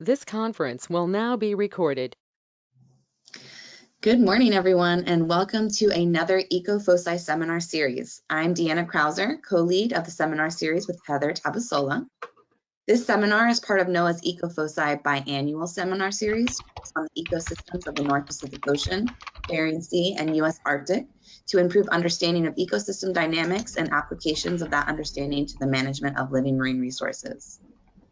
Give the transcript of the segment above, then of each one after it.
This conference will now be recorded. Good morning, everyone, and welcome to another EcoFoci seminar series. I'm Deanna Krauser, co-lead of the seminar series with Heather Tabasola. This seminar is part of NOAA's EcoFoci biannual seminar series on the ecosystems of the North Pacific Ocean, Bering Sea, and U.S. Arctic to improve understanding of ecosystem dynamics and applications of that understanding to the management of living marine resources.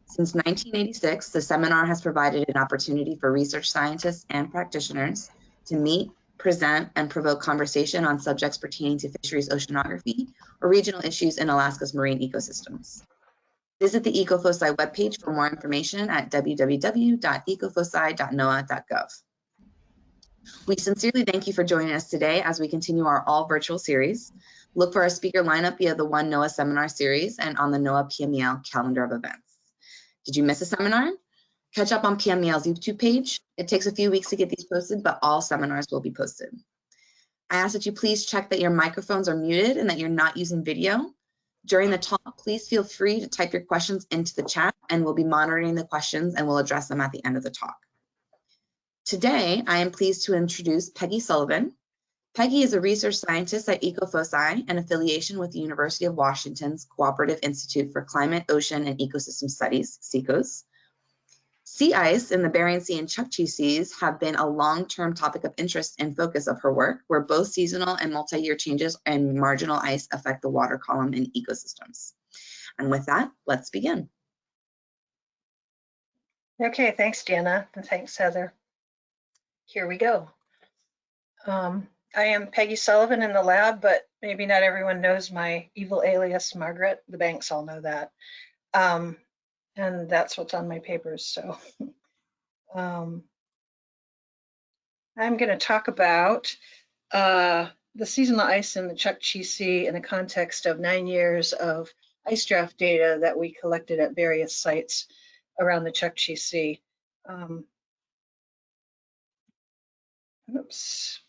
Since 1986, the seminar has provided an opportunity for research scientists and practitioners to meet, present, and provoke conversation on subjects pertaining to fisheries oceanography or regional issues in Alaska's marine ecosystems. Visit the EcoFoci webpage for more information at www.ecofoci.noaa.gov. We sincerely thank you for joining us today as we continue our all virtual series. Look for our speaker lineup via the One NOAA seminar series and on the NOAA PMEL calendar of events. Did you miss a seminar? Catch up on PMEL's YouTube page. It takes a few weeks to get these posted, but all seminars will be posted. I ask that you please check that your microphones are muted and that you're not using video. During the talk, please feel free to type your questions into the chat and we'll be monitoring the questions and we'll address them at the end of the talk. Today, I am pleased to introduce Peggy Sullivan. Peggy is a research scientist at EcoFoci, an affiliation with the University of Washington's Cooperative Institute for Climate, Ocean, and Ecosystem Studies, CIECOS. Sea ice in the Bering Sea and Chukchi Seas have been a long-term topic of interest and focus of her work, where both seasonal and multi-year changes in marginal ice affect the water column and ecosystems. And with that, let's begin. Okay, thanks, Deanna, and thanks, Heather. Here we go. I am Peggy Sullivan in the lab, but maybe not everyone knows my evil alias, Margaret. The banks all know that. And that's what's on my papers. So I'm going to talk about the seasonal ice in the Chukchi Sea in the context of 9 years of ice draft data that we collected at various sites around the Chukchi Sea.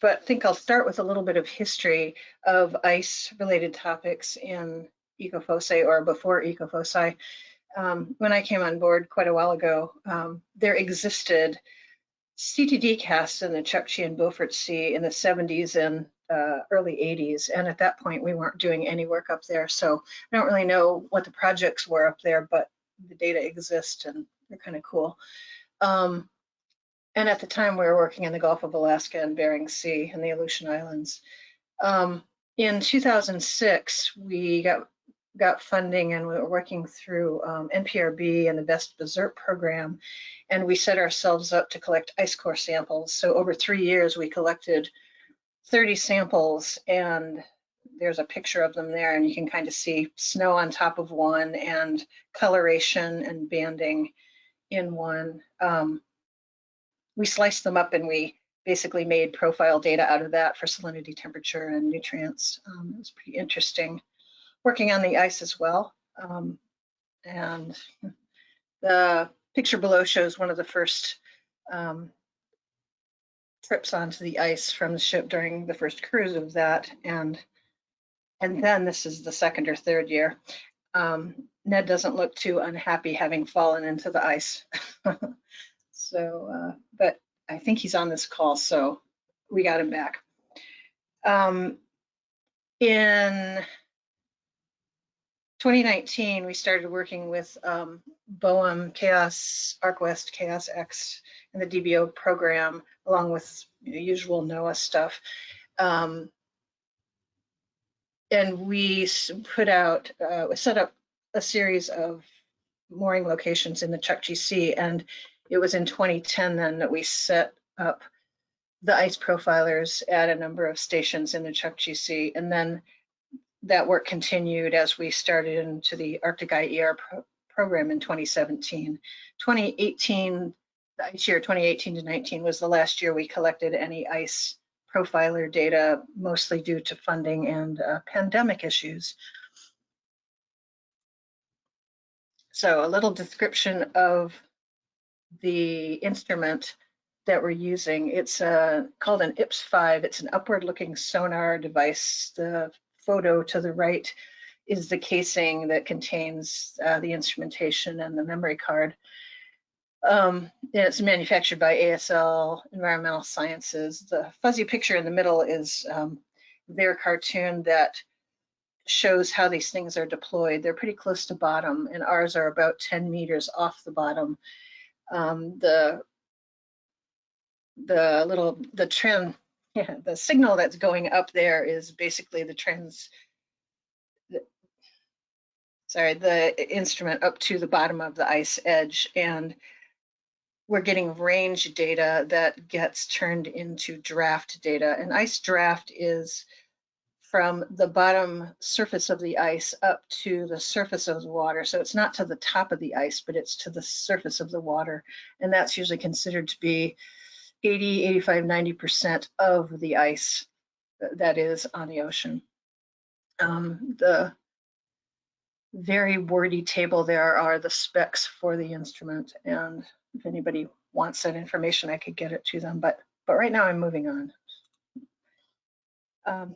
But I think I'll start with a little bit of history of ice-related topics in EcoFoci or before EcoFoci. When I came on board quite a while ago, there existed CTD casts in the Chukchi and Beaufort Sea in the 70s and early 80s, and at that point we weren't doing any work up there, so I don't really know what the projects were up there, but the data exist and they're kind of cool. And at the time, we were working in the Gulf of Alaska and Bering Sea and the Aleutian Islands. In 2006, we got funding and we were working through NPRB and the Best Desert program, and we set ourselves up to collect ice core samples. So over 3 years, we collected 30 samples, and there's a picture of them there, and you can kind of see snow on top of one and coloration and banding in one. We sliced them up and we basically made profile data out of that for salinity, temperature, and nutrients. It was pretty interesting working on the ice as well. And the picture below shows one of the first trips onto the ice from the ship during the first cruise of that. And then this is the second or third year. Ned doesn't look too unhappy having fallen into the ice. So, but I think he's on this call, so we got him back. In 2019, we started working with BOEM, Chaos, ArcWest, Chaos X, and the DBO program, along with usual NOAA stuff. And we put out, set up a series of mooring locations in the Chukchi Sea, and it was in 2010 then that we set up the ice profilers at a number of stations in the Chukchi Sea, and then that work continued as we started into the Arctic IER program in 2017. 2018, the ice year 2018 to 19 was the last year we collected any ice profiler data, mostly due to funding and pandemic issues. So a little description of the instrument that we're using. It's called an IPS-5. It's an upward-looking sonar device. The photo to the right is the casing that contains the instrumentation and the memory card. It's manufactured by ASL Environmental Sciences. The fuzzy picture in the middle is their cartoon that shows how these things are deployed. They're pretty close to bottom, and ours are about 10 meters off the bottom. The trend, yeah, the signal that's going up there is basically the instrument up to the bottom of the ice edge, and we're getting range data that gets turned into draft data. And ice draft is from the bottom surface of the ice up to the surface of the water. So it's not to the top of the ice, but it's to the surface of the water. And that's usually considered to be 80, 85, 90% of the ice that is on the ocean. The very wordy table there are the specs for the instrument. And if anybody wants that information, I could get it to them. But right now I'm moving on.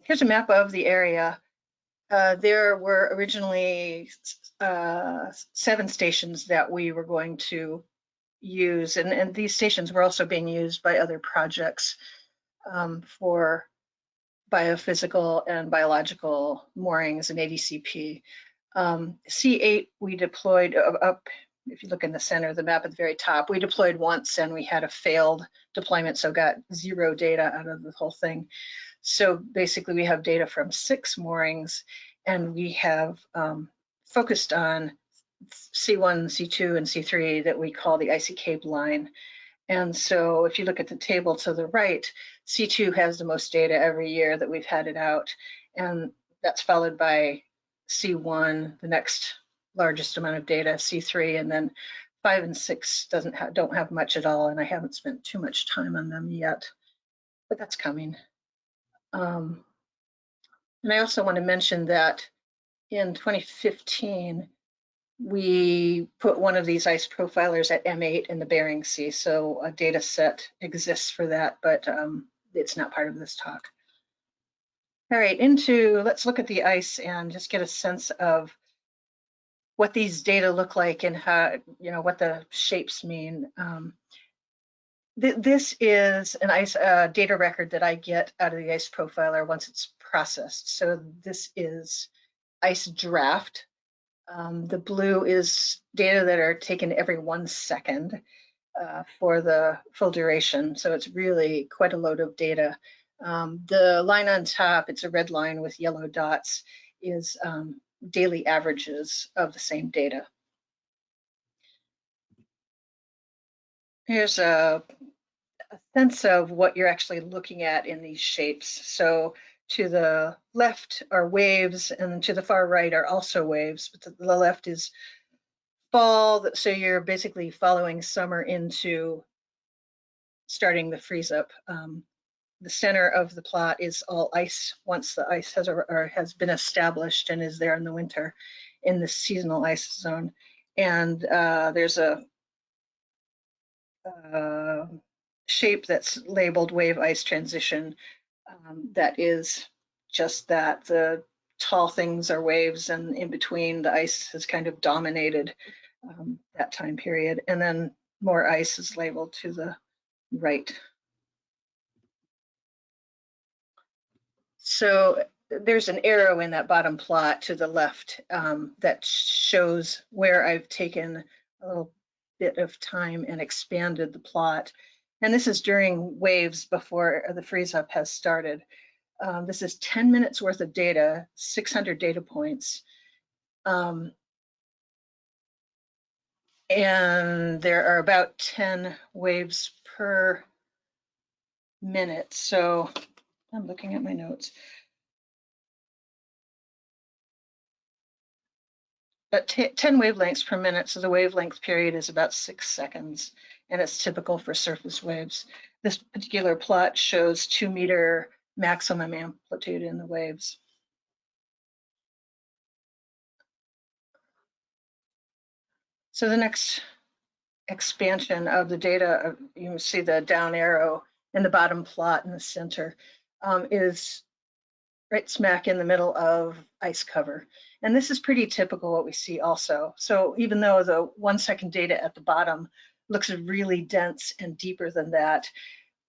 Here's a map of the area. There were originally 7 stations that we were going to use, and these stations were also being used by other projects for biophysical and biological moorings and ADCP. C8 we deployed up, if you look in the center of the map at the very top, we deployed once and we had a failed deployment, so got 0 data out of the whole thing. So basically we have data from 6 moorings, and we have focused on C1, C2, and C3 that we call the Icy Cape line. And so if you look at the table to the right, C2 has the most data every year that we've had it out, and that's followed by C1, the next largest amount of data, C3, and then 5 and 6 don't have much at all, and I haven't spent too much time on them yet, but that's coming. And I also want to mention that in 2015, we put one of these ice profilers at M8 in the Bering Sea, so a data set exists for that, but it's not part of this talk. All right, let's look at the ice and just get a sense of what these data look like and how, what the shapes mean. This is an ice data record that I get out of the ice profiler once it's processed. So this is ice draft. The blue is data that are taken every 1 second for the full duration. So it's really quite a load of data. The line on top, it's a red line with yellow dots, is daily averages of the same data. Here's a sense of what you're actually looking at in these shapes. So to the left are waves, and to the far right are also waves, but the left is fall, so you're basically following summer into starting the freeze up. The center of the plot is all ice once the ice has been established and is there in the winter in the seasonal ice zone. And there's a shape that's labeled wave ice transition that is just that. The tall things are waves, and in between the ice has kind of dominated that time period. And then more ice is labeled to the right. So there's an arrow in that bottom plot to the left that shows where I've taken a little bit of time and expanded the plot. And this is during waves before the freeze up has started. This is 10 minutes worth of data, 600 data points. And there are about 10 waves per minute. So I'm looking at my notes. But 10 wavelengths per minute, so the wavelength period is about 6 seconds, and it's typical for surface waves. This particular plot shows 2 meter maximum amplitude in the waves. So the next expansion of the data, you can see the down arrow in the bottom plot in the center, is right smack in the middle of ice cover. And this is pretty typical what we see also. So even though the 1 second data at the bottom looks really dense and deeper than that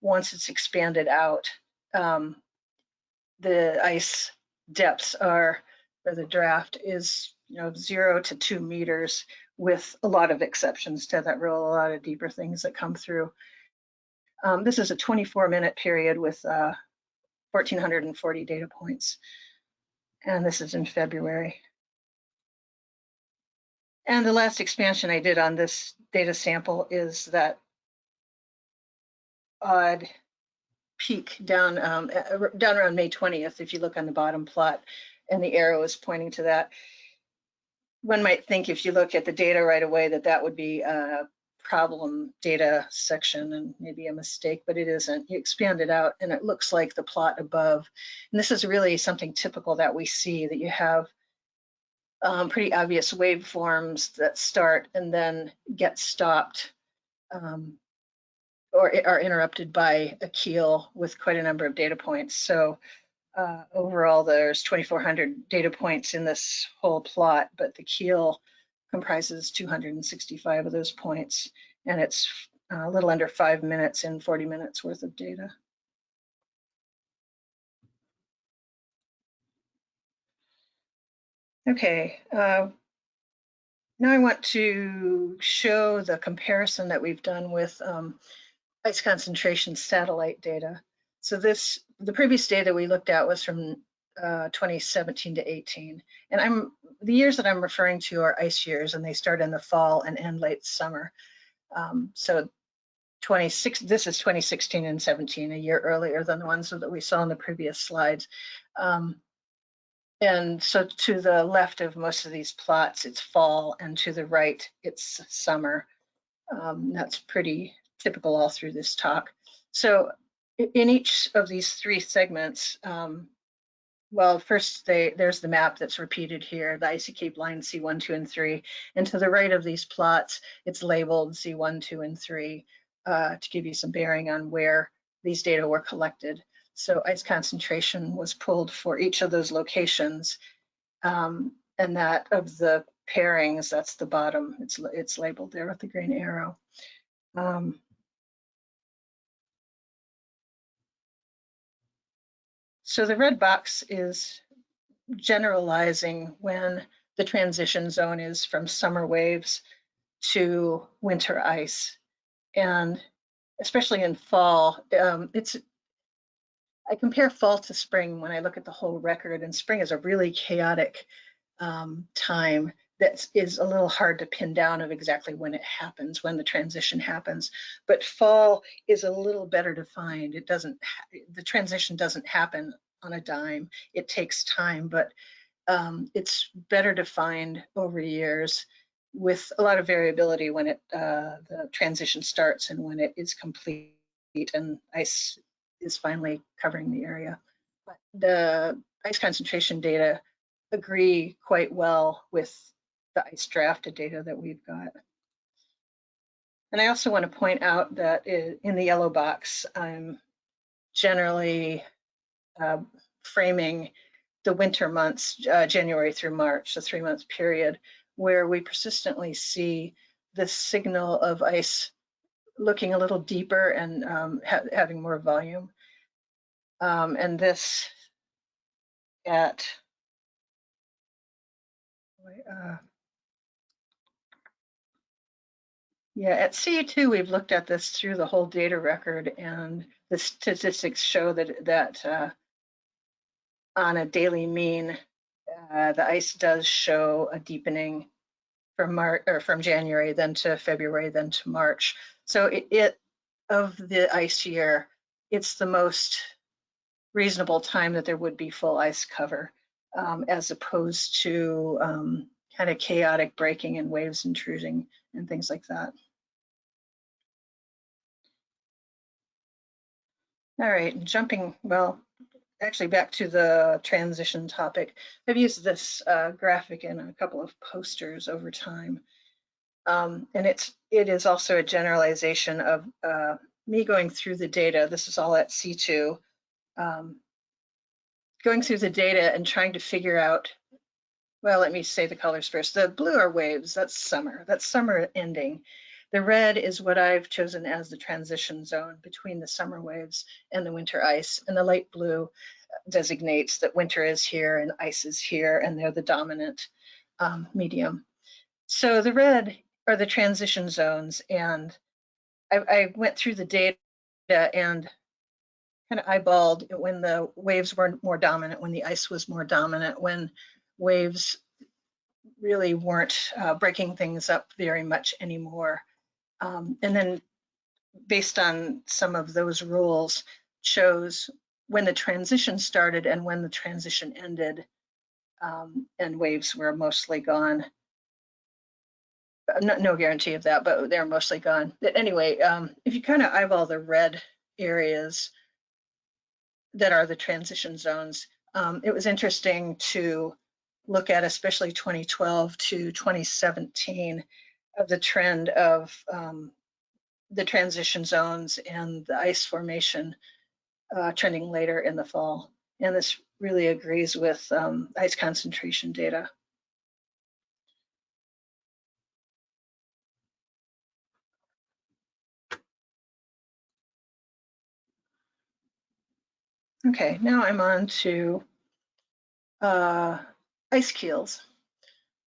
once it's expanded out. The ice depths are, or the draft is, 0 to 2 meters, with a lot of exceptions to that rule, a lot of deeper things that come through. This is a 24-minute period with 1,440 data points, and this is in February. And the last expansion I did on this data sample is that odd peak down around May 20th, if you look on the bottom plot, and the arrow is pointing to that. One might think, if you look at the data right away, that that would be a problem data section and maybe a mistake, but it isn't. You expand it out and it looks like the plot above. And this is really something typical that we see, that you have pretty obvious waveforms that start and then get stopped or are interrupted by a keel with quite a number of data points. So overall, there's 2,400 data points in this whole plot, but the keel comprises 265 of those points, and it's a little under 5 minutes in 40 minutes worth of data. Okay, now I want to show the comparison that we've done with ice concentration satellite data. So the previous data we looked at was from 2017 to 18. And the years that I'm referring to are ice years, and they start in the fall and end late summer. So this is 2016 and 17, a year earlier than the ones that we saw in the previous slides. And so to the left of most of these plots, it's fall, and to the right, it's summer. That's pretty typical all through this talk. So in each of these three segments, well, first there's the map that's repeated here, the Icy Cape line C1, 2, and 3. And to the right of these plots, it's labeled C1, 2, and 3 to give you some bearing on where these data were collected. So ice concentration was pulled for each of those locations. And that of the pairings, that's the bottom, it's labeled there with the green arrow. So the red box is generalizing when the transition zone is from summer waves to winter ice. And especially in fall, I compare fall to spring when I look at the whole record, and spring is a really chaotic time that is a little hard to pin down of exactly when it happens, when the transition happens. But fall is a little better defined. The transition doesn't happen on a dime. It takes time, but it's better defined over years, with a lot of variability when the transition starts and when it is complete and ice is finally covering the area. But the ice concentration data agree quite well with the ice drafted data that we've got. And I also want to point out that in the yellow box, I'm generally framing the winter months, January through March, the 3-month period, where we persistently see this signal of ice looking a little deeper and having more volume. And this at at C2, we've looked at this through the whole data record, and the statistics show that on a daily mean, the ice does show a deepening from January, then to February, then to March. So of the ice year, it's the most reasonable time that there would be full ice cover, as opposed to kind of chaotic breaking and waves intruding and things like that. All right, jumping, well, actually back to the transition topic. I've used this graphic in a couple of posters over time. And it is also a generalization of me going through the data. This is all at C2. Going through the data and trying to figure out, well, let me say the colors first. The blue are waves, that's summer ending. The red is what I've chosen as the transition zone between the summer waves and the winter ice, and the light blue designates that winter is here and ice is here, and they're the dominant medium. So the red are the transition zones, and I went through the data and kind of eyeballed when the waves were more dominant, when the ice was more dominant, when waves really weren't breaking things up very much anymore. And then based on some of those rules, chose when the transition started and when the transition ended, and waves were mostly gone. No guarantee of that, but they're mostly gone. But anyway, if you kind of eyeball the red areas that are the transition zones, it was interesting to look at, especially 2012 to 2017, of the trend of the transition zones and the ice formation trending later in the fall. And this really agrees with ice concentration data. Okay, now I'm on to ice keels.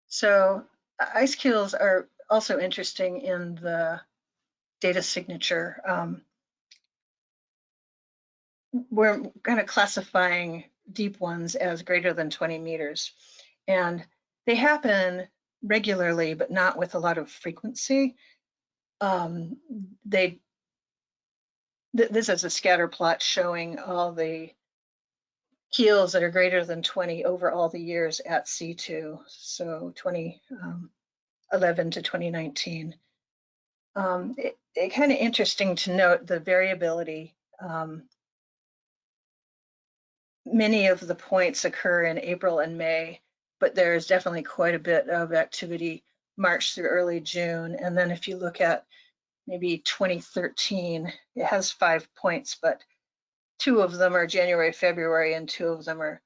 So ice keels are also interesting in the data signature. We're kind of classifying deep ones as greater than 20 meters. And they happen regularly, but not with a lot of frequency. This is a scatter plot showing all the keels that are greater than 20 over all the years at C2, so 2011 to 2019. It's kind of interesting to note the variability. Many of the points occur in April and May, but there's definitely quite a bit of activity March through early June. And then if you look at maybe 2013, it has 5 points, but 2 of them are January, February, and 2 of them are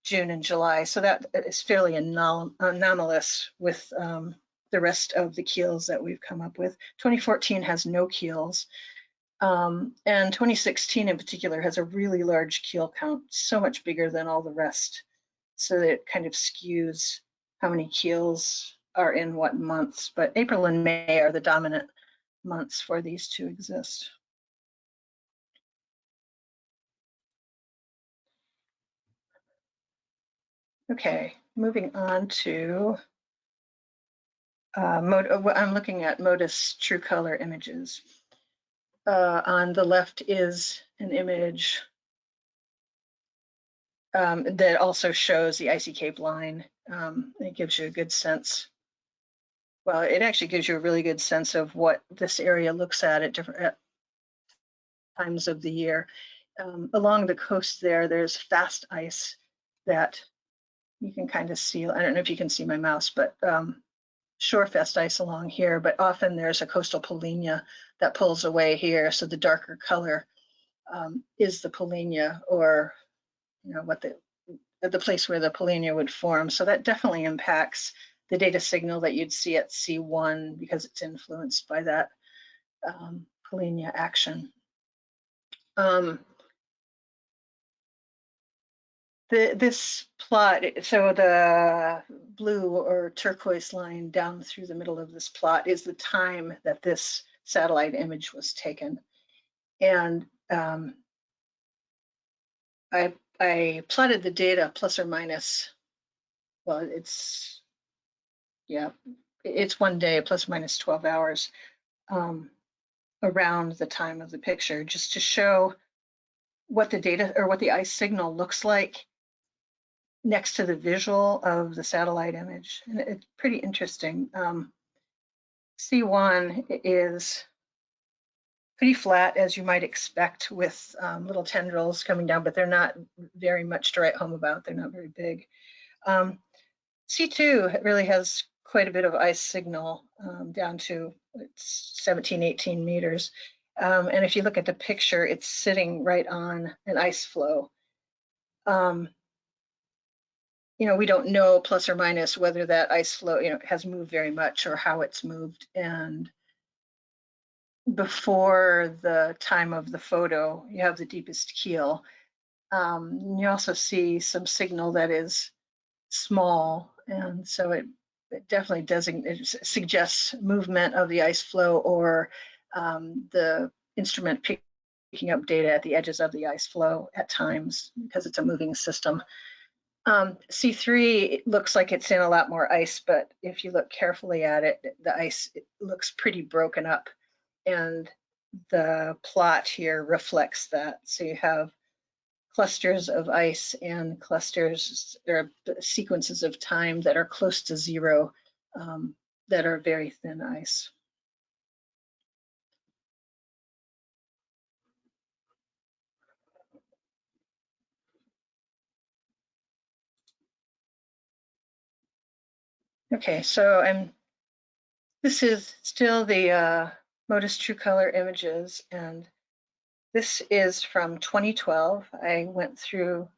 June and July. So that is fairly anomalous with the rest of the keels that we've come up with. 2014 has no keels. And 2016 in particular has a really large keel count, so much bigger than all the rest. So that it kind of skews how many keels are in what months. But April and May are the dominant months for these to exist. Okay, moving on to I'm looking at MODIS true color images. On the left is an image that also shows the icy cape line. It gives you a good sense. Well, it actually gives you a really good sense of what this area looks at different times of the year. Along the coast there's fast ice that you can kind of see. I don't know if you can see my mouse, but shore fast ice along here, but often there's a coastal polynya that pulls away here. So the darker color is the polynya, or what the place where the polynya would form. So that definitely impacts the data signal that you'd see at C1 because it's influenced by that polynya action. This plot, so the blue or turquoise line down through the middle of this plot is the time that this satellite image was taken. And I plotted the data plus or minus, well, it's 1 day plus or minus 12 hours around the time of the picture, just to show what the data or what the ice signal looks like next to the visual of the satellite image. And it's pretty interesting. C1 is pretty flat, as you might expect, with little tendrils coming down, but they're not very much to write home about. They're not very big. C2 really has quite a bit of ice signal down to 17, 18 meters. And if you look at the picture, it's sitting right on an ice flow. We don't know plus or minus whether that ice flow, has moved very much or how it's moved. And before the time of the photo, you have the deepest keel. You also see some signal that is small, and so it definitely suggests movement of the ice flow, or the instrument picking up data at the edges of the ice flow at times, because it's a moving system. C3 looks like it's in a lot more ice, but if you look carefully at it, the ice looks pretty broken up, and the plot here reflects that. So you have clusters of ice and clusters or sequences of time that are close to zero, that are very thin ice. Okay, so this is still the MODIS True Color images, and this is from 2012. I went through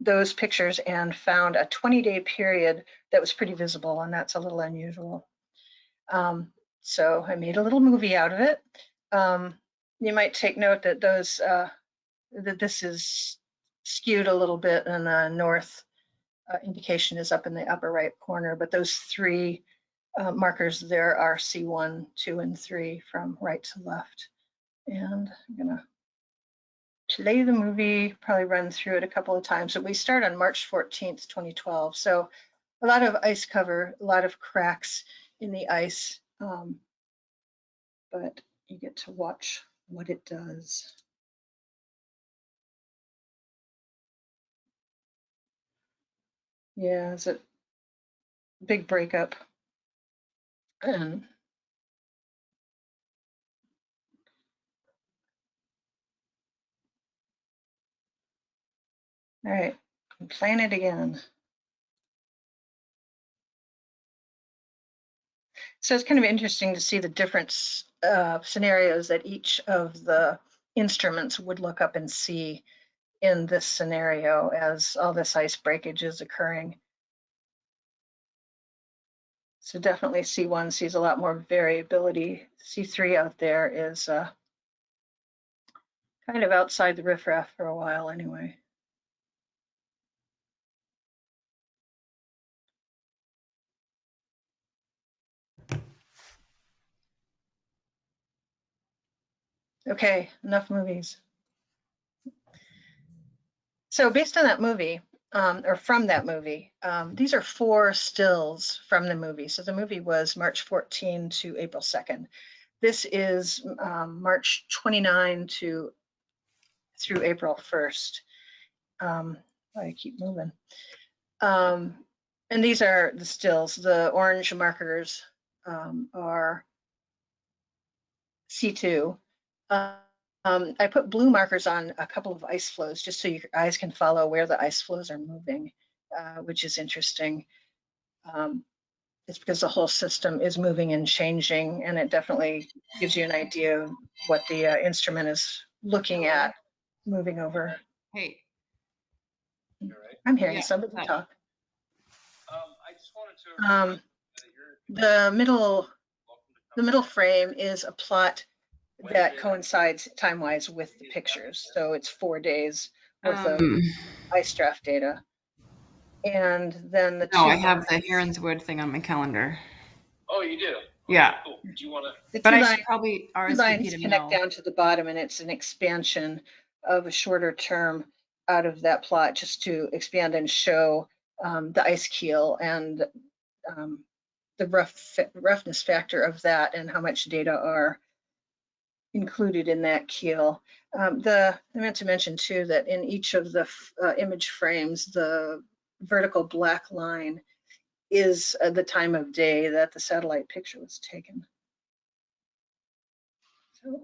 those pictures and found a 20-day period that was pretty visible, and that's a little unusual. So I made a little movie out of it. You might take note that that this is skewed a little bit, and the north indication is up in the upper right corner, but those three markers there are C1, 2, and 3 from right to left. And I'm gonna play the movie, probably run through it a couple of times. So we start on March 14th, 2012. So a lot of ice cover, a lot of cracks in the ice, but you get to watch what it does. Yeah, it's a big breakup. And all right, I'm playing it again. So it's kind of interesting to see the different scenarios that each of the instruments would look up and see in this scenario as all this ice breakage is occurring. So definitely C1 sees a lot more variability. C3 out there is kind of outside the riffraff for a while anyway. Okay, enough movies. So based on that movie, or from that movie, these are 4 stills from the movie. So the movie was March 14 to April 2nd. This is March 29 through April 1st. I keep moving. And these are the stills. The orange markers are C2. I put blue markers on a couple of ice flows just so your eyes can follow where the ice flows are moving, which is interesting. It's because the whole system is moving and changing, and it definitely gives you an idea of what the instrument is looking at moving over. Hey. I'm hearing somebody talk. I just wanted to the middle frame is a plot that coincides time-wise with the pictures. So it's 4 days worth of ice draft data. And then the I have the Heronswood thing on my calendar. Oh, you do? Yeah. Cool. Do you want to? But I should probably RSVP to connect down to the bottom, and it's an expansion of a shorter term out of that plot just to expand and show the ice keel and the roughness factor of that and how much data are included in that keel. I meant to mention too that in each of the image frames, the vertical black line is the time of day that the satellite picture was taken. So,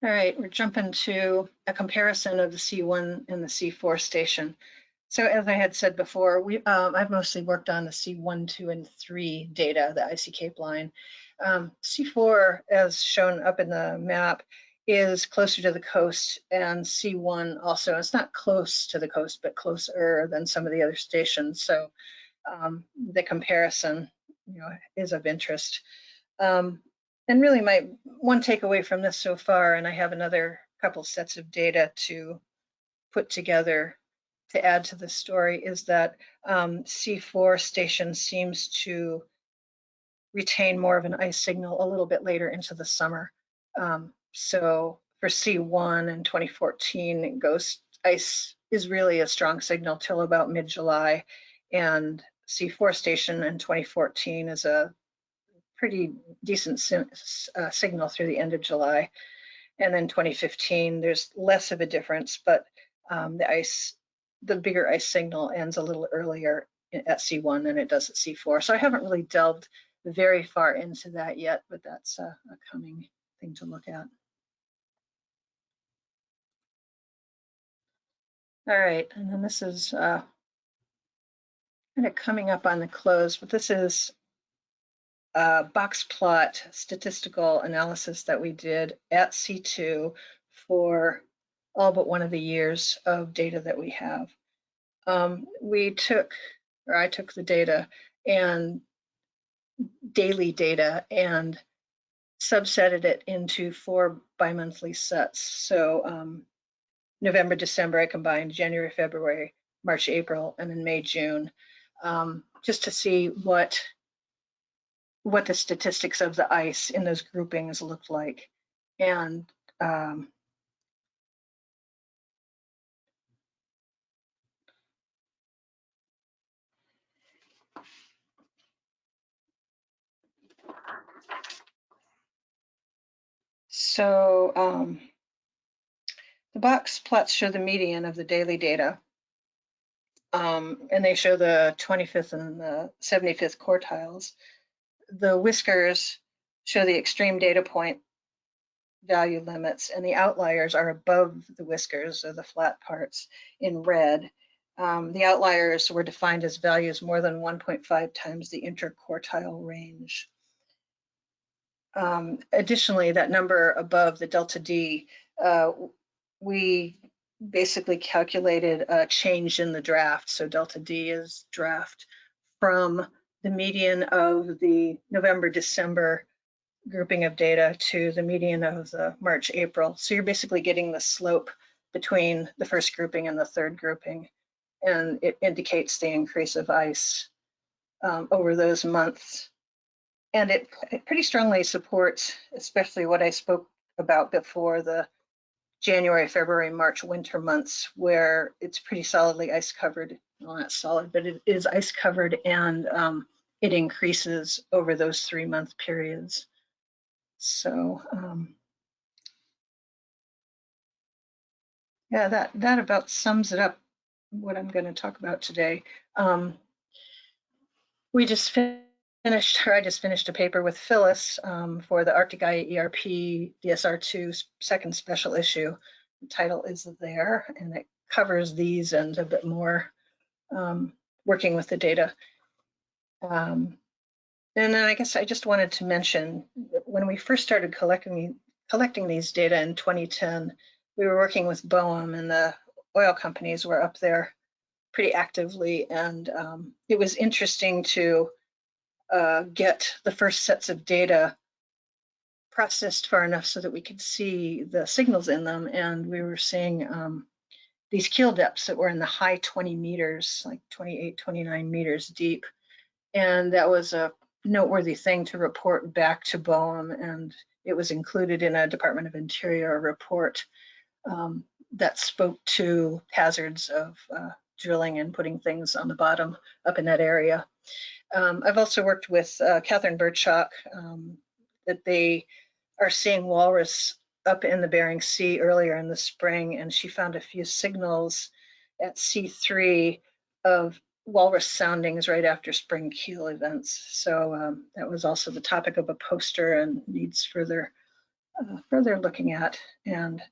all right, we're jumping to a comparison of the C1 and the C4 station. So as I had said before, I've mostly worked on the C1, 2, and 3 data, the Icy Cape line. C4, as shown up in the map, is closer to the coast, and C1 also, it's not close to the coast, but closer than some of the other stations. So the comparison, is of interest. And really my one takeaway from this so far, and I have another couple sets of data to put together to add to the story, is that C4 station seems to retain more of an ice signal a little bit later into the summer. So for C1 in 2014, ghost ice is really a strong signal till about mid-July, and C4 station in 2014 is a pretty decent signal through the end of July. And then 2015, there's less of a difference, but the bigger ice signal ends a little earlier at C1 than it does at C4. So I haven't really delved very far into that yet, but that's a coming thing to look at. All right, and then this is kind of coming up on the close, but this is a box plot statistical analysis that we did at C2 for all but one of the years of data that we have. I took the data and daily data and subsetted it into 4 bimonthly sets. So November, December, I combined January, February, March, April, and then May, June, just to see what the statistics of the ice in those groupings looked like. And so the box plots show the median of the daily data, and they show the 25th and the 75th quartiles. The whiskers show the extreme data point value limits, and the outliers are above the whiskers, or the flat parts, in red. The outliers were defined as values more than 1.5 times the interquartile range. Additionally, that number above the delta D, we basically calculated a change in the draft. So delta D is draft from the median of the November-December grouping of data to the median of the March-April. So you're basically getting the slope between the first grouping and the third grouping, and it indicates the increase of ice over those months. And it pretty strongly supports, especially what I spoke about before, the January, February, March winter months, where it's pretty solidly ice covered. Well, not solid, but it is ice covered, and it increases over those 3-month periods. So yeah, that about sums it up, what I'm going to talk about today. We just finished, or I just finished a paper with Phyllis for the Arctic IERP DSR2 second special issue. The title is there, and it covers these and a bit more, working with the data. And then I guess I just wanted to mention that when we first started collecting these data in 2010, we were working with BOEM, and the oil companies were up there pretty actively, and it was interesting to get the first sets of data processed far enough so that we could see the signals in them. And we were seeing these keel depths that were in the high 20 meters, like 28, 29 meters deep. And that was a noteworthy thing to report back to BOEM, and it was included in a Department of Interior report that spoke to hazards of drilling and putting things on the bottom up in that area. I've also worked with Catherine Birchak, that they are seeing walrus up in the Bering Sea earlier in the spring, and she found a few signals at C3 of walrus soundings right after spring keel events. So that was also the topic of a poster and needs further looking at, and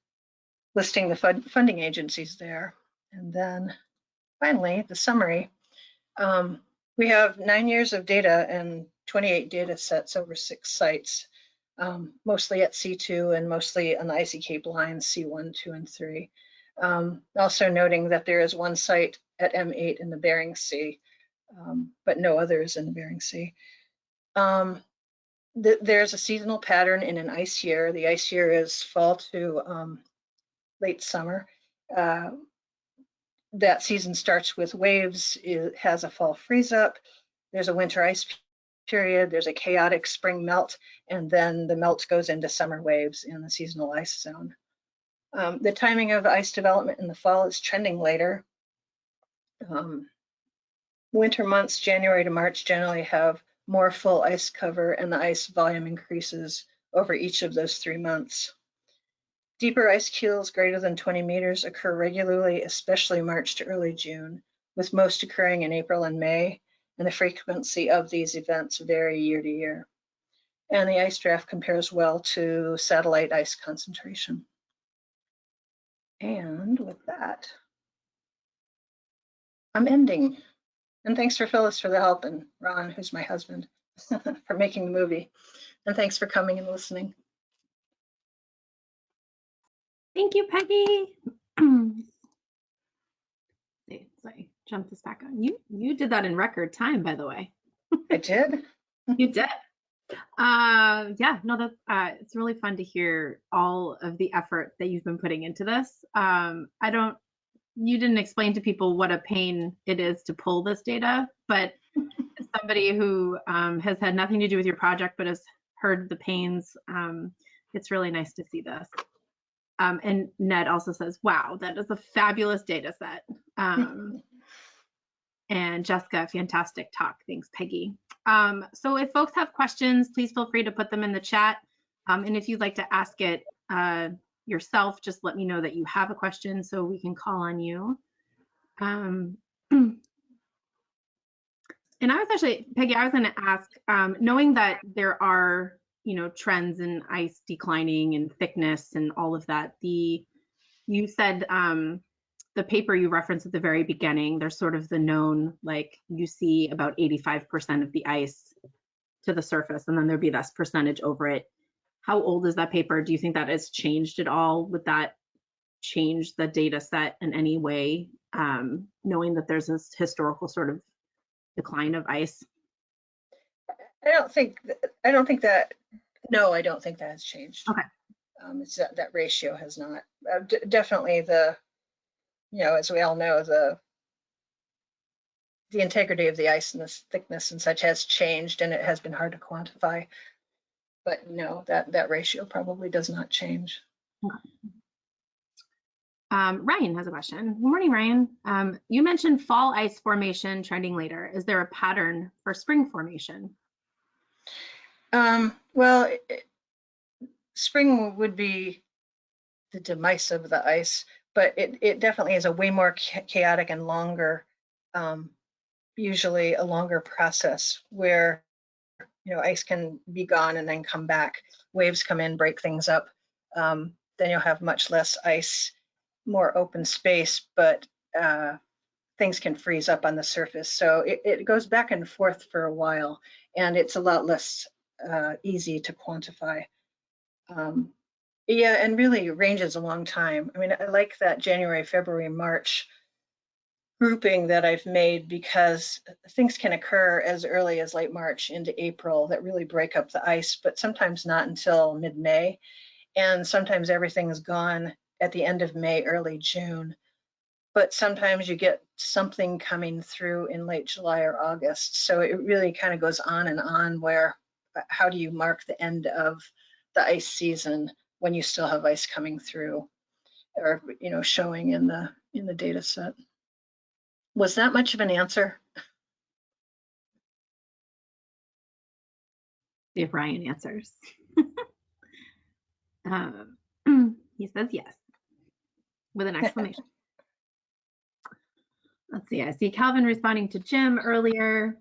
listing the funding agencies there. And then finally, the summary. We have 9 years of data and 28 data sets over 6 sites, mostly at C2 and mostly on the Icy Cape lines, C1, 2, and 3. Also noting that there is one site at M8 in the Bering Sea. but no others in the Bering Sea. There's a seasonal pattern in an ice year. The ice year is fall to late summer. That season starts with waves. It has a fall freeze up. There's a winter ice period. There's a chaotic spring melt, and then the melt goes into summer waves in the seasonal ice zone. The timing of ice development in the fall is trending later. Winter months, January to March, generally have more full ice cover, and the ice volume increases over each of those 3 months. Deeper ice keels greater than 20 meters occur regularly, especially March to early June, with most occurring in April and May, and the frequency of these events vary year to year. And the ice draft compares well to satellite ice concentration. And with that, I'm ending. And thanks for Phyllis for the help, and Ron, who's my husband, for making the movie. And thanks for coming and listening. Thank you, Peggy. Sorry, jump this back on. You did that in record time, by the way. I did. You did. Yeah, no, that it's really fun to hear all of the effort that you've been putting into this. You didn't explain to people what a pain it is to pull this data, but as somebody who has had nothing to do with your project but has heard the pains, it's really nice to see this. And Ned also says, wow, that is a fabulous data set. And Jessica, fantastic talk. Thanks, Peggy. So if folks have questions, please feel free to put them in the chat. And if you'd like to ask it yourself, just let me know that you have a question so we can call on you. And I was actually, Peggy, I was going to ask, knowing that there are trends in ice declining and thickness and all of that. You said the paper you referenced at the very beginning, there's sort of the known, like you see about 85% of the ice to the surface, and then there'd be this percentage over it. How old is that paper? Do you think that has changed at all? Would that change the data set in any way, knowing that there's this historical sort of decline of ice? I don't think that has changed. Okay. It's that ratio has not. Definitely as we all know, the integrity of the ice and the thickness and such has changed, and it has been hard to quantify. But no, that ratio probably does not change. Okay. Ryan has a question. Good morning, Ryan. You mentioned fall ice formation trending later. Is there a pattern for spring formation? Well, spring would be the demise of the ice, but it definitely is a way more chaotic and longer, usually a longer process where ice can be gone and then come back. Waves come in, break things up. Then you'll have much less ice, more open space, but things can freeze up on the surface. So it goes back and forth for a while, and it's a lot less easy to quantify. Yeah, and really ranges a long time. I mean, I like that January, February, March grouping that I've made, because things can occur as early as late March into April that really break up the ice, but sometimes not until mid-May. And sometimes everything is gone at the end of May, early June. But sometimes you get something coming through in late July or August. So it really kind of goes on and on, where how do you mark the end of the ice season when you still have ice coming through, or showing in the data set. Was that much of an answer? See if Ryan answers. He says yes, with an exclamation. Let's see, I see Calvin responding to Jim earlier.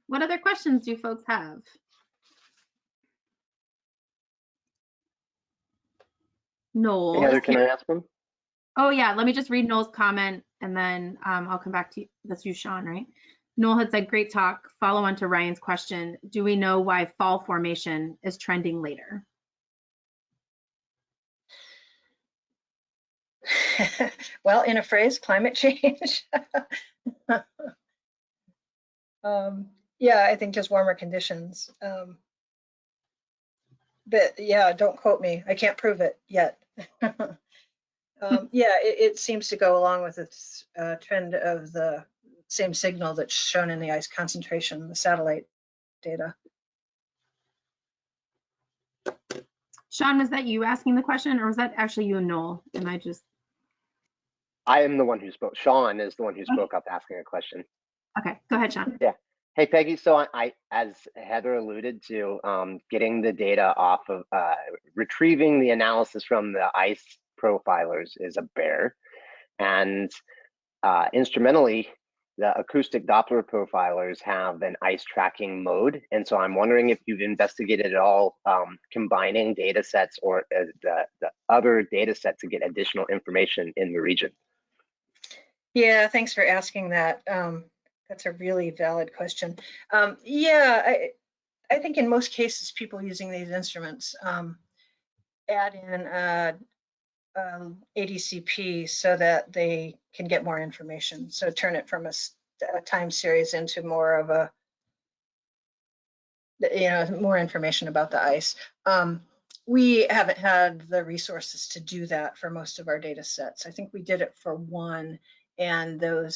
What other questions do folks have? Noel. Heather, can I ask one? Oh yeah, let me just read Noel's comment, and then I'll come back to you. That's you, Sean, right? Noel had said, great talk. Follow on to Ryan's question. Do we know why fall formation is trending later? Well, in a phrase, climate change. Yeah, I think just warmer conditions. But yeah, don't quote me. I can't prove it yet. Yeah, it seems to go along with this trend of the same signal that's shown in the ice concentration, the satellite data. Sean, was that you asking the question, or was that actually you and Noel? And I am the one who spoke. Sean is the one who spoke up asking a question. okay, go ahead, Sean. Yeah. Hey, Peggy. So I as Heather alluded to, getting the data off of, retrieving the analysis from the ICE profilers is a bear. And instrumentally, the acoustic Doppler profilers have an ICE tracking mode. And so I'm wondering if you've investigated at all combining data sets or the other data sets to get additional information in the region. Yeah, thanks for asking that. That's a really valid question. Yeah, I think in most cases, people using these instruments add in ADCP so that they can get more information. So turn it from a time series into more of a, more information about the ice. We haven't had the resources to do that for most of our data sets. I think we did it for one, and the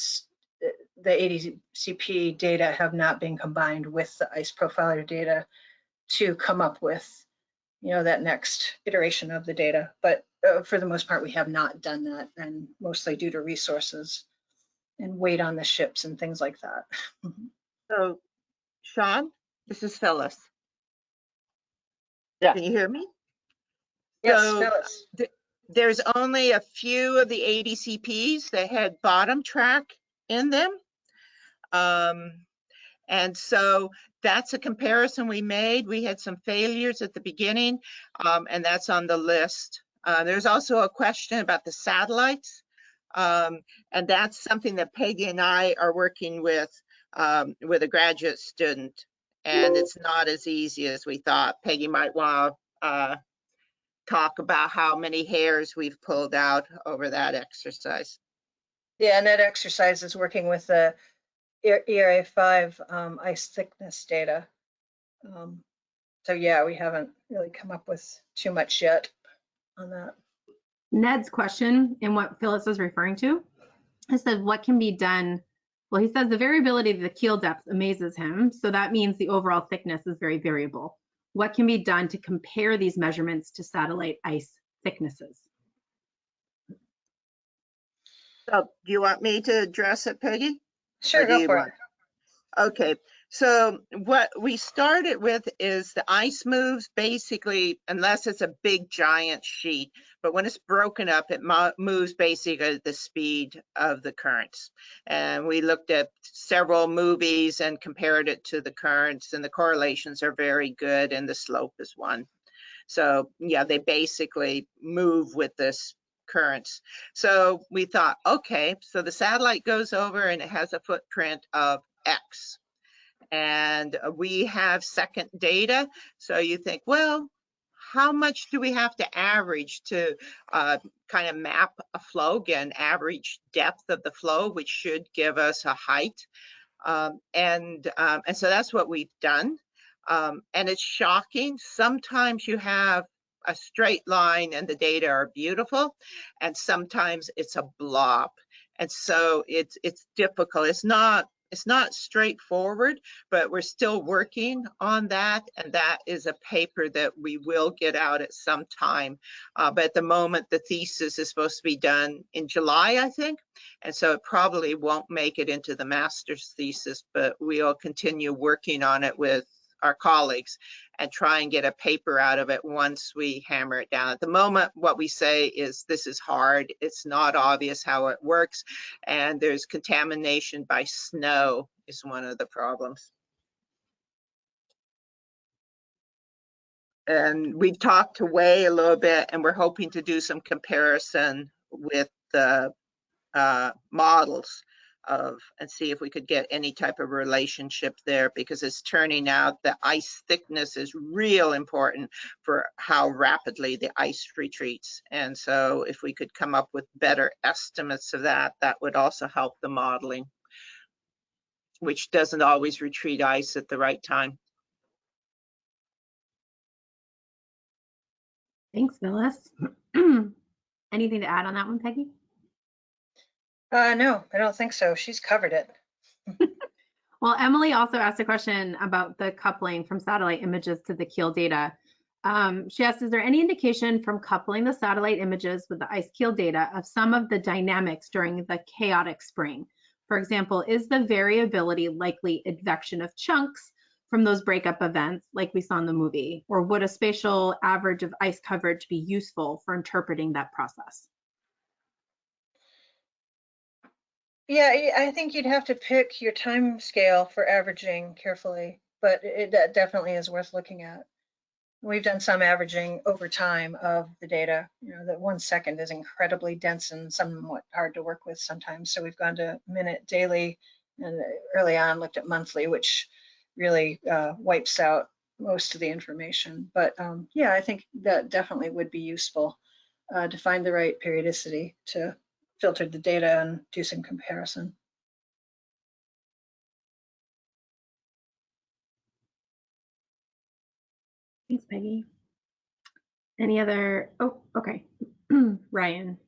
ADCP data have not been combined with the ice profiler data to come up with, that next iteration of the data. But for the most part, we have not done that, and mostly due to resources and weight on the ships and things like that. So, Sean, this is Phyllis. Yeah. Can you hear me? Yes, So, Phyllis. There's only a few of the ADCPs that had bottom track in them. And so that's a comparison we made. We had some failures at the beginning, and that's on the list. There's also a question about the satellites, and that's something that Peggy and I are working with a graduate student, and it's not as easy as we thought. Peggy might want to talk about how many hairs we've pulled out over that exercise. Yeah, and that exercise is working with the ERA5 ice thickness data. So yeah, we haven't really come up with too much yet on that. Ned's question, and what Phyllis is referring to, he said, what can be done? Well, he says the variability of the keel depth amazes him. So that means the overall thickness is very variable. What can be done to compare these measurements to satellite ice thicknesses? So do you want me to address it, Peggy? Sure, go for it. Okay, so what we started with is the ice moves basically, unless it's a big giant sheet, but when it's broken up, it moves basically at the speed of the currents. And we looked at several movies and compared it to the currents, and the correlations are very good, and the slope is one. So yeah, they basically move with this currents. So we thought, okay, so the satellite goes over and it has a footprint of X. And we have second data. So you think, well, how much do we have to average to kind of map a flow? Again, average depth of the flow, which should give us a height. And so that's what we've done. And it's shocking. Sometimes you have a straight line and the data are beautiful, and sometimes it's a blob. And so it's difficult. It's not straightforward, but we're still working on that. And that is a paper that we will get out at some time. But at the moment, the thesis is supposed to be done in July, I think. And so it probably won't make it into the master's thesis, but we'll continue working on it with our colleagues and try and get a paper out of it once we hammer it down. At the moment, what we say is this is hard. It's not obvious how it works. And there's contamination by snow is one of the problems. And we've talked to Wei a little bit, and we're hoping to do some comparison with the models and see if we could get any type of relationship there, because it's turning out the ice thickness is real important for how rapidly the ice retreats. And so if we could come up with better estimates of that, that would also help the modeling. which doesn't always retreat ice at the right time. Thanks, Phyllis. Anything to add on that one, Peggy? No, I don't think so. She's covered it. Well, Emily also asked a question about the coupling from satellite images to the keel data. She asked, is there any indication from coupling the satellite images with the ice keel data of some of the dynamics during the chaotic spring? For example, is the variability likely advection of chunks from those breakup events like we saw in the movie? Or would a spatial average of ice coverage be useful for interpreting that process? Yeah, I think you'd have to pick your time scale for averaging carefully, but that definitely is worth looking at. We've done some averaging over time of the data. You know, that 1 second is incredibly dense and somewhat hard to work with sometimes. So we've gone to minute, daily, and early on looked at monthly, which really wipes out most of the information. But yeah, I think that definitely would be useful to find the right periodicity to filter the data and do some comparison. Thanks, Peggy. Any other? Oh, okay. Ryan.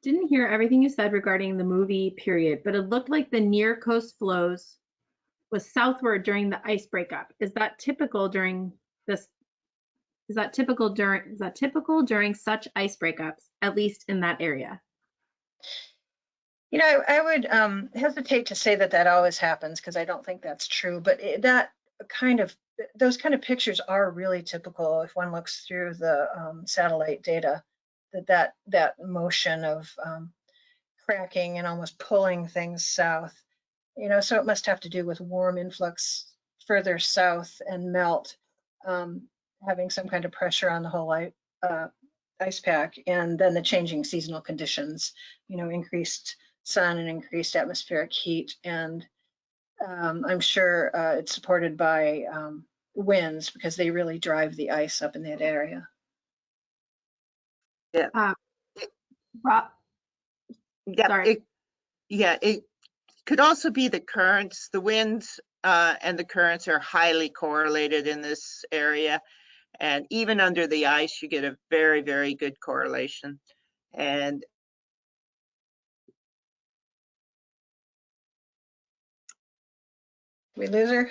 Didn't hear everything you said regarding the movie period, but it looked like the near coast flows was southward during the ice breakup. Is that typical during this? Is that typical during such ice breakups, at least in that area? You know, I would hesitate to say that that always happens because I don't think that's true. But those kind of pictures are really typical if one looks through the satellite data. That motion of cracking and almost pulling things south. You know, so it must have to do with warm influx further south and melt, having some kind of pressure on the whole ice pack, and then the changing seasonal conditions. You know, increased sun and increased atmospheric heat, and I'm sure it's supported by winds because they really drive the ice up in that area. Yeah. Rob, Yeah, sorry. it could also be the currents. The winds and the currents are highly correlated in this area. And even under the ice, you get a very, very good correlation. And We lose her?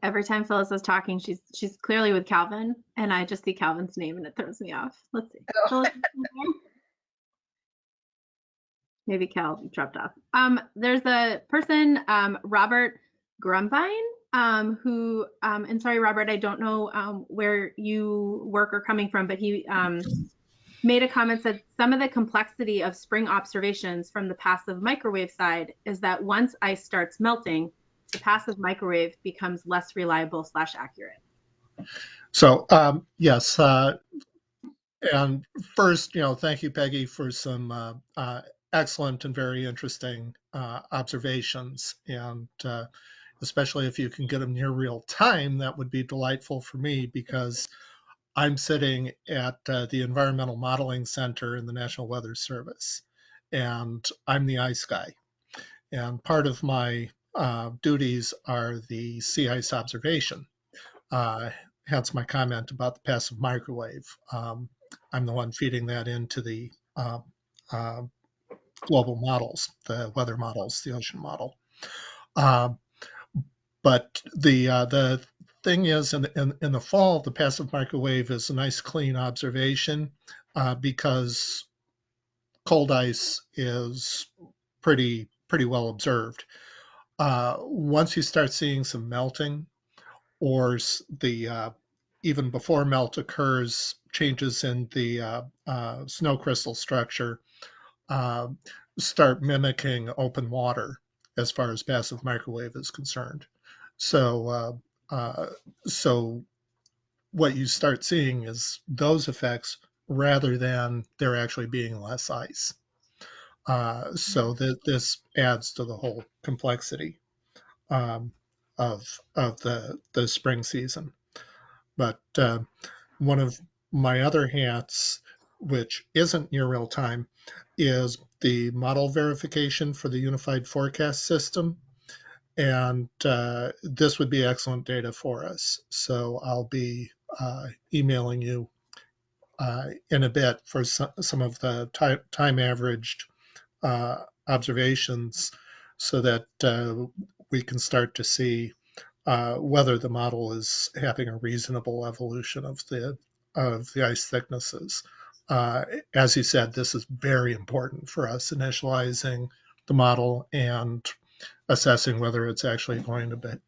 Every time Phyllis is talking, she's clearly with Calvin, and I just see Calvin's name and it throws me off. Let's see. Oh. Phyllis, maybe Cal dropped off. There's a person, Robert Grumbine, who, and sorry, Robert, I don't know where you work or coming from, but he made a comment that some of the complexity of spring observations from the passive microwave side is that once ice starts melting, the passive microwave becomes less reliable / accurate. So yes, and first, thank you, Peggy, for some excellent and very interesting observations, and especially if you can get them near real time, that would be delightful for me because I'm sitting at the Environmental Modeling Center in the National Weather Service, and I'm the ice guy, and part of my duties are the sea ice observation. Hence my comment about the passive microwave. I'm the one feeding that into the global models, the weather models, the ocean model. But the thing is, in the fall, the passive microwave is a nice clean observation because cold ice is pretty well observed. Once you start seeing some melting, or the even before melt occurs, changes in the snow crystal structure start mimicking open water as far as passive microwave is concerned. So what you start seeing is those effects rather than there actually being less ice. So this adds to the whole complexity of the spring season. But one of my other hats which isn't near real time, is the model verification for the unified forecast system. And this would be excellent data for us. So I'll be emailing you in a bit for some of the time averaged observations so that we can start to see whether the model is having a reasonable evolution of the ice thicknesses. As you said, this is very important for us initializing the model and assessing whether it's actually going to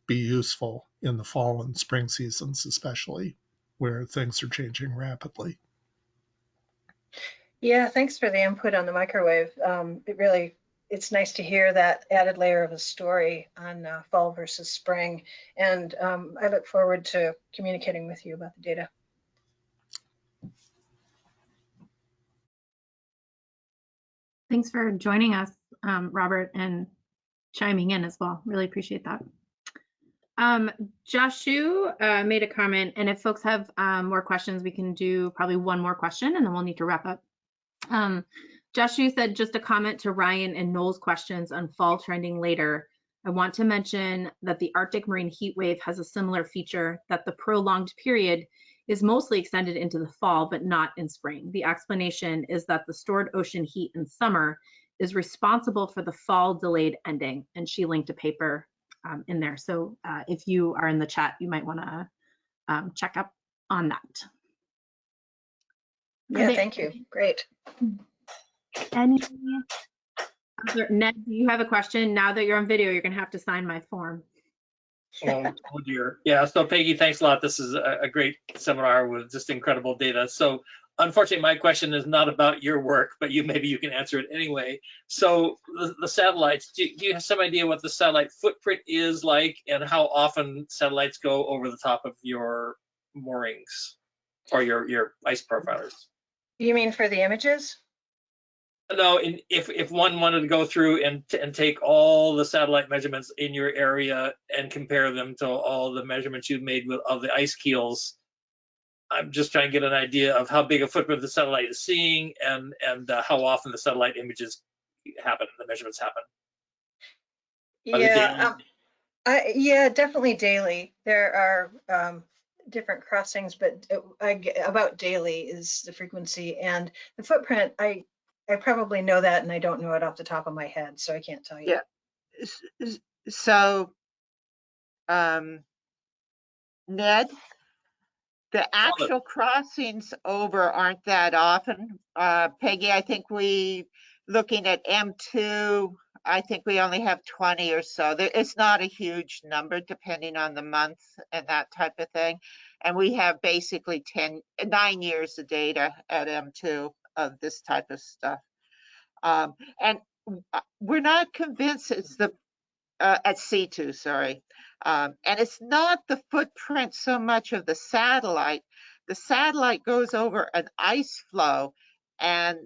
be useful in the fall and spring seasons, especially where things are changing rapidly. Yeah, thanks for the input on the microwave. It's nice to hear that added layer of a story on fall versus spring. And I look forward to communicating with you about the data. Thanks for joining us, Robert, and chiming in as well. Really appreciate that. Joshu made a comment, and if folks have more questions, we can do probably one more question and then we'll need to wrap up. Joshu said, just a comment to Ryan and Noel's questions on fall trending later. I want to mention that the Arctic marine heat wave has a similar feature, that the prolonged period is mostly extended into the fall, but not in spring. The explanation is that the stored ocean heat in summer is responsible for the fall delayed ending. And she linked a paper in there. So if you are in the chat, you might want to check up on that. Yeah, thank you. Great. Any other, Ned, do you have a question? Now that you're on video, you're going to have to sign my form. Oh dear. Yeah, so Peggy, thanks a lot. This is a great seminar with just incredible data. So unfortunately, my question is not about your work, but maybe you can answer it anyway. So the satellites, do you have some idea what the satellite footprint is like and how often satellites go over the top of your moorings or your ice profilers? You mean for the images? No, if one wanted to go through and take all the satellite measurements in your area and compare them to all the measurements you've made of the ice keels, I'm just trying to get an idea of how big a footprint the satellite is seeing and how often the satellite images happen, the measurements happen. Yeah, definitely daily. There are different crossings, but about daily is the frequency, and the footprint. I probably know that, and I don't know it off the top of my head, so I can't tell you. Yeah. So, Ned, the actual crossings over aren't that often. Peggy, I think looking at M2, I think we only have 20 or so. It's not a huge number depending on the month and that type of thing. And we have basically 9 years of data at M2 of this type of stuff. And we're not convinced it's at C2, sorry. And it's not the footprint so much of the satellite. The satellite goes over an ice flow, and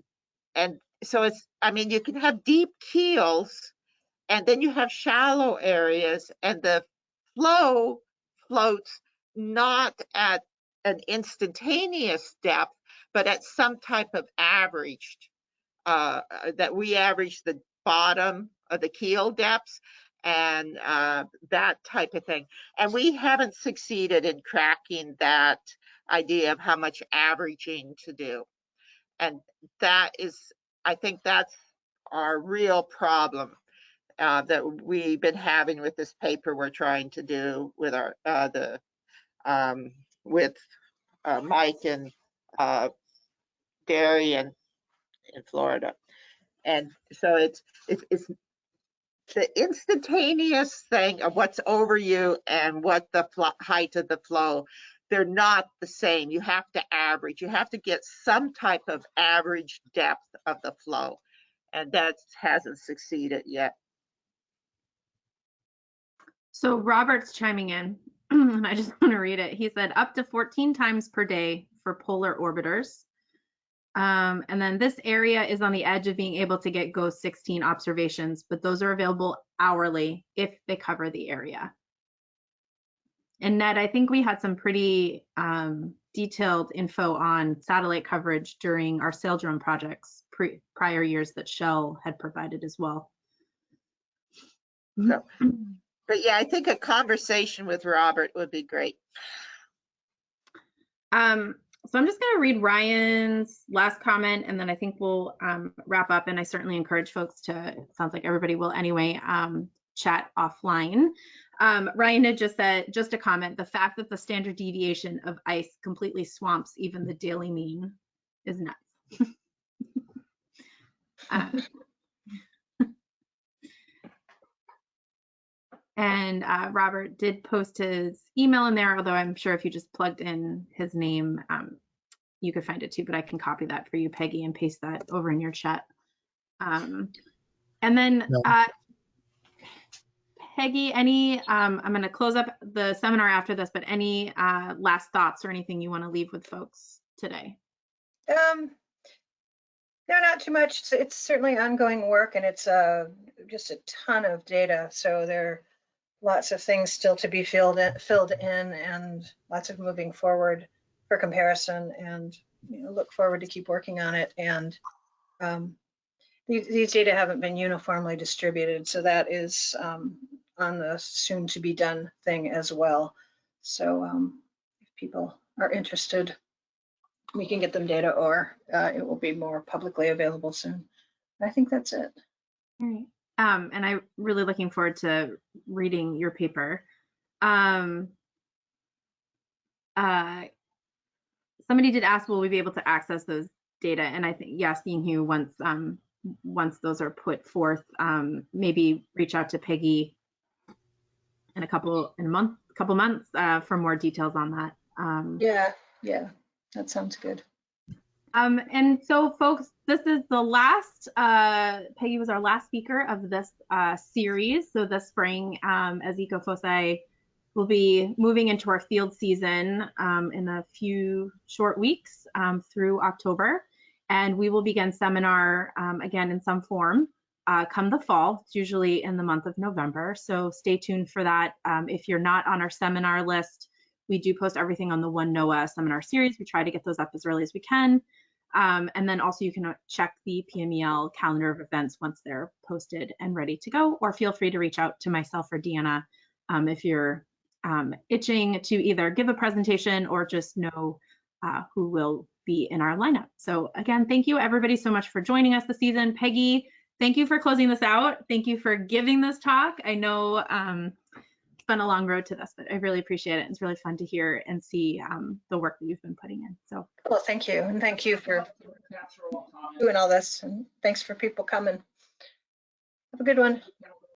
so you can have deep keels, and then you have shallow areas, and the flow floats not at an instantaneous depth, but at some type of averaged, that we average the bottom of the keel depths and that type of thing. And we haven't succeeded in cracking that idea of how much averaging to do. And I think that's our real problem that we've been having with this paper we're trying to do with Mike and Darian in Florida. And so it's the instantaneous thing of what's over you and what the height of the flow, they're not the same. You have to average. You have to get some type of average depth of the flow, and that hasn't succeeded yet. So Robert's chiming in, and I just want to read it. He said up to 14 times per day for polar orbiters. And then this area is on the edge of being able to get GOES 16 observations, but those are available hourly if they cover the area. And Ned, I think we had some pretty detailed info on satellite coverage during our sail drone projects prior years that Shell had provided as well. So, but yeah, I think a conversation with Robert would be great. So I'm just going to read Ryan's last comment, and then I think we'll wrap up. And I certainly encourage folks to, it sounds like everybody will anyway, chat offline. Ryan had just said, just a comment, the fact that the standard deviation of ice completely swamps even the daily mean is nuts. And Robert did post his email in there, although I'm sure if you just plugged in his name, you could find it too, but I can copy that for you, Peggy, and paste that over in your chat. And then Peggy, any, I'm going to close up the seminar after this, but any last thoughts or anything you want to leave with folks today? No, not too much. It's certainly ongoing work, and it's just a ton of data. So there are lots of things still to be filled in, and lots of moving forward for comparison. And look forward to keep working on it. And these data haven't been uniformly distributed, so that is on the soon to be done thing as well. So if people are interested, we can get them data, or it will be more publicly available soon. I think that's it. All right. And I'm really looking forward to reading your paper. Somebody did ask, will we be able to access those data? And I think, yes, Ying-Hu, once those are put forth, maybe reach out to Peggy in a couple months for more details on that. Yeah, that sounds good. And so folks, this is the last, Peggy was our last speaker of this series. So this spring, as EcoFoci will be moving into our field season in a few short weeks through October. And we will begin seminar again in some form come the fall. It's usually in the month of November. So stay tuned for that. If you're not on our seminar list, we do post everything on the One NOAA seminar series. We try to get those up as early as we can. And then also you can check the PMEL calendar of events once they're posted and ready to go, or feel free to reach out to myself or Deanna if you're itching to either give a presentation or just know who will be in our lineup. So again, thank you everybody so much for joining us this season. Peggy, thank you for closing this out. Thank you for giving this talk. I know it's been a long road to this, but I really appreciate it. It's really fun to hear and see the work that you've been putting in. So, well, thank you. And thank you for doing all this. And thanks for people coming. Have a good one.